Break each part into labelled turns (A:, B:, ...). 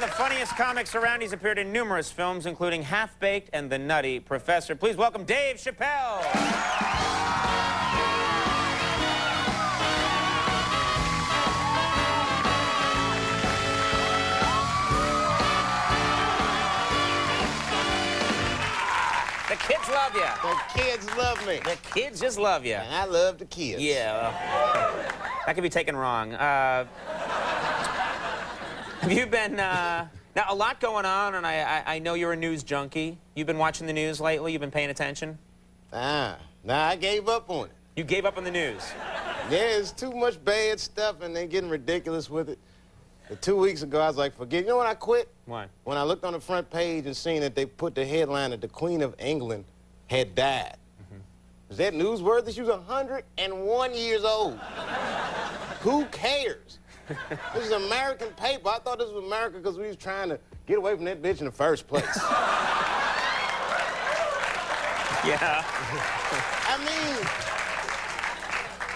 A: of the funniest comics around. He's appeared in numerous films, including Half-Baked and The Nutty Professor. Please welcome Dave Chappelle. The kids love you.
B: The kids love me.
A: The kids just love you.
B: And I love the kids.
A: Yeah. That could be taken wrong. Have you been... now, a lot going on, and I know you're a news junkie. You've been watching the news lately? You've been paying attention?
B: Nah, I gave up on it.
A: You gave up on the news?
B: Yeah, it's too much bad stuff, and they're getting ridiculous with it. But 2 weeks ago, I was like, forget. You know when I quit?
A: Why?
B: When I looked on the front page and seen that they put the headline that the Queen of England had died. Is that newsworthy? She was 101 years old. Who cares? This is an American paper. I thought this was America because we was trying to get away from that bitch in the first place.
A: Yeah.
B: I mean,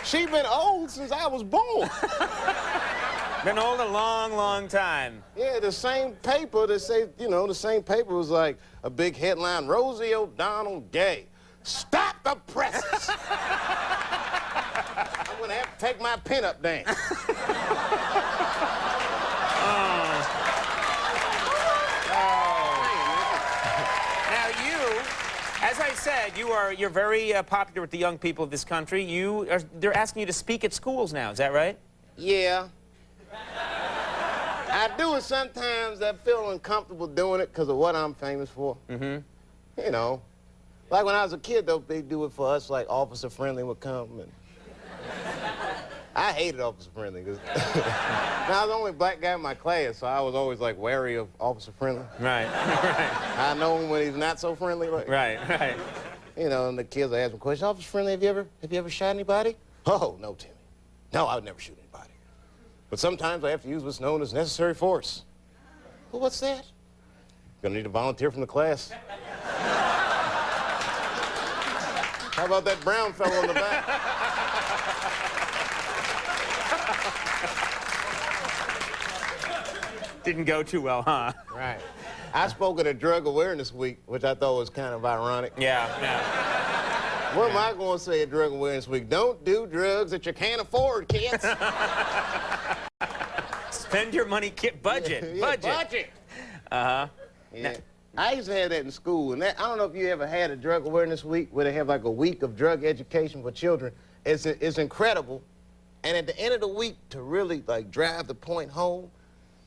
B: she been old since I was born.
A: Been old a long, long time.
B: Yeah, the same paper that say, you know, the same paper was like a big headline, Rosie O'Donnell gay. Stop the presses! I'm gonna have to take my pinup dance.
A: Now you, as I said, you're very popular with the young people of this country. They're asking you to speak at schools now, is that right?
B: Yeah. I do it sometimes. I feel uncomfortable doing it because of what I'm famous for. Mm-hmm. You know, like when I was a kid, though, they do it for us, like Officer Friendly would come. And I hated Officer Friendly because I was the only black guy in my class, so I was always, like, wary of Officer Friendly.
A: Right, right.
B: I know him when he's not so friendly. Like,
A: right, right.
B: You know, and the kids would ask me questions. Officer Friendly, have you ever shot anybody? Oh, no, Timmy. No, I would never shoot anybody. But sometimes I have to use what's known as necessary force. Well, what's that? Gonna need a volunteer from the class. How about that brown fellow in the back?
A: Didn't go too well, huh?
B: Right. I spoke at a drug awareness week, which I thought was kind of ironic.
A: Yeah, yeah.
B: What am I going to say at Drug Awareness Week? Don't do drugs that you can't afford, kids.
A: Spend your money, budget,
B: Yeah,
A: budget.
B: budget.
A: Uh-huh.
B: Yeah. I used to have that in school, and I don't know if you ever had a Drug Awareness Week where they have like a week of drug education for children. It's incredible. And at the end of the week, to really like drive the point home,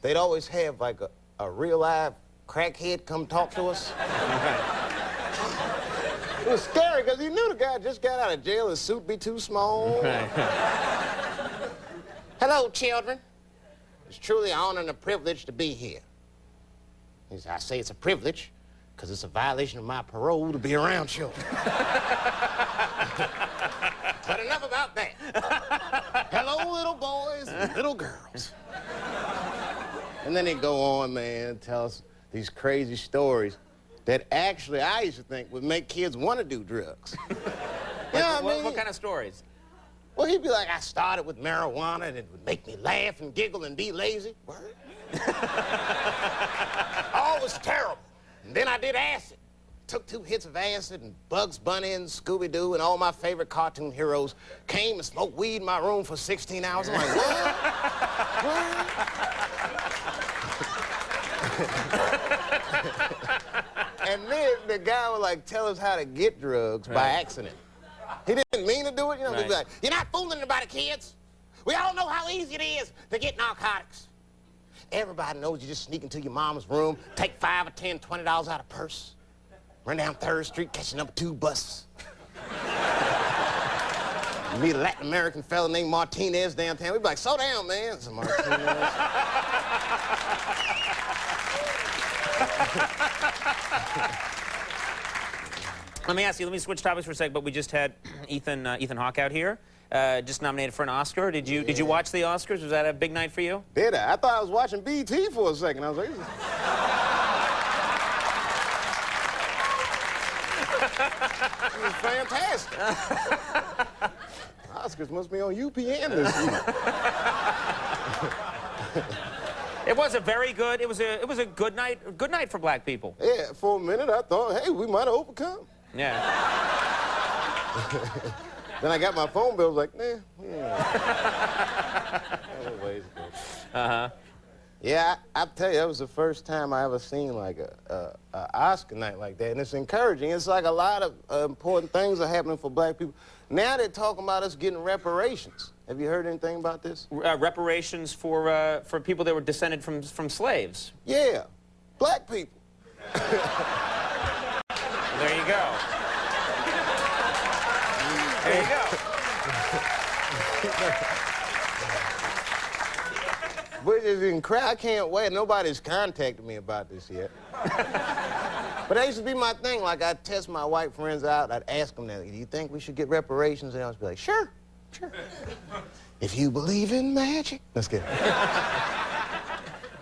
B: they'd always have like a real live crackhead come talk to us. It was scary because you knew the guy just got out of jail, his suit be too small.
A: Right.
B: Hello, children. It's truly an honor and a privilege to be here. I say it's a privilege because it's a violation of my parole to be around children. But enough about that. Hello, little boys and little girls. And then they go on, man, and tell us these crazy stories that actually I used to think would make kids want to do drugs. You know what I mean?
A: What kind of stories?
B: Well, he'd be like, I started with marijuana and it would make me laugh and giggle and be lazy. Word? All was terrible. And then I did acid. Took 2 hits of acid and Bugs Bunny and Scooby-Doo and all my favorite cartoon heroes came and smoked weed in my room for 16 hours. I'm like, what? What? And then the guy would like tell us how to get drugs by accident. He didn't mean to do it, you know. He'd be like, you're not fooling anybody, kids. We all know how easy it is to get narcotics. Everybody knows you just sneak into your mama's room, take $5 or $10, $20 out of purse, run down 3rd Street, catch the number 2 bus. You meet a Latin American fella named Martinez downtown. We'd be like, slow down, man. It's a Martinez.
A: Let me ask you, let me switch topics for a sec, but we just had Ethan Hawke out here, just nominated for an Oscar. Did you watch the Oscars? Was that a big night for you?
B: Did I? I thought I was watching BT for a second. I was like, this is fantastic. Oscars must be on UPN this week.
A: It was a very good, it was a good night for black people.
B: Yeah, for a minute I thought, hey, we might have overcome.
A: Yeah.
B: Then I got my phone bill, I was like, nah, yeah. Ways to go.
A: Uh-huh.
B: Yeah, I tell you, that was the first time I ever seen like a Oscar night like that, and it's encouraging. It's like a lot of important things are happening for black people. Now they're talking about us getting reparations. Have you heard anything about this?
A: Reparations for people that were descended from slaves.
B: Yeah, black people.
A: There you go. There you go.
B: Which is incredible. I can't wait. Nobody's contacted me about this yet. But that used to be my thing. Like, I'd test my white friends out. I'd ask them, do you think we should get reparations? And I'd be like, sure, sure. If you believe in magic. Let's get it.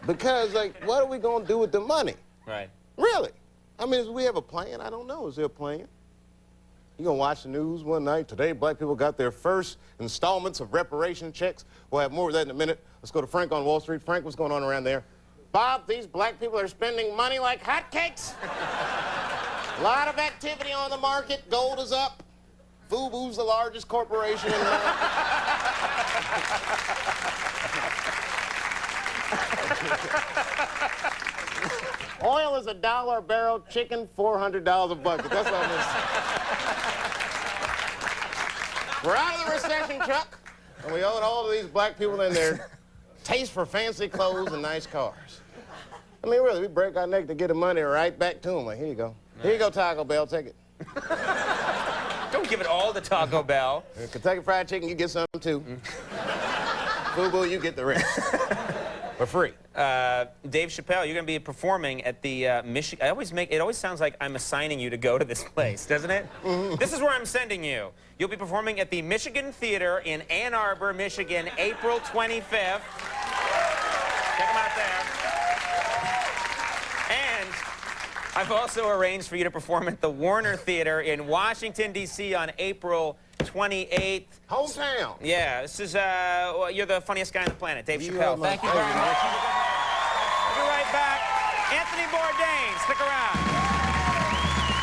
B: Because, like, what are we going to do with the money?
A: Right.
B: Really? I mean, do we have a plan? I don't know. Is there a plan? You gonna watch the news one night? Today, black people got their first installments of reparation checks. We'll have more of that in a minute. Let's go to Frank on Wall Street. Frank, what's going on around there? Bob, these black people are spending money like hotcakes. A lot of activity on the market. Gold is up. FUBU's the largest corporation in America. Oil is $1 a barrel. Chicken, $400 a bucket. That's what I'm gonna say. We're out of the recession, Chuck, and we owe it all to these black people and their taste for fancy clothes and nice cars. I mean, really, we break our neck to get the money right back to them. Like, here you go. Here you go, Taco Bell. Take it.
A: Don't give it all to Taco Bell.
B: Kentucky Fried Chicken, you get some, too. FUBU, you get the rest. For free.
A: Dave Chappelle, you're going to be performing at the Michigan. It always sounds like I'm assigning you to go to this place, doesn't it? Mm-hmm. This is where I'm sending you. You'll be performing at the Michigan Theater in Ann Arbor, Michigan, April 25th. Check them out there. And I've also arranged for you to perform at the Warner Theater in Washington, D.C. on April 28th.
B: Hometown.
A: Yeah, this is, you're the funniest guy on the planet, Dave
B: You
A: Chappelle.
B: are my
A: Thank you very
B: favorite.
A: much. We'll be right back. Anthony Bourdain, stick around.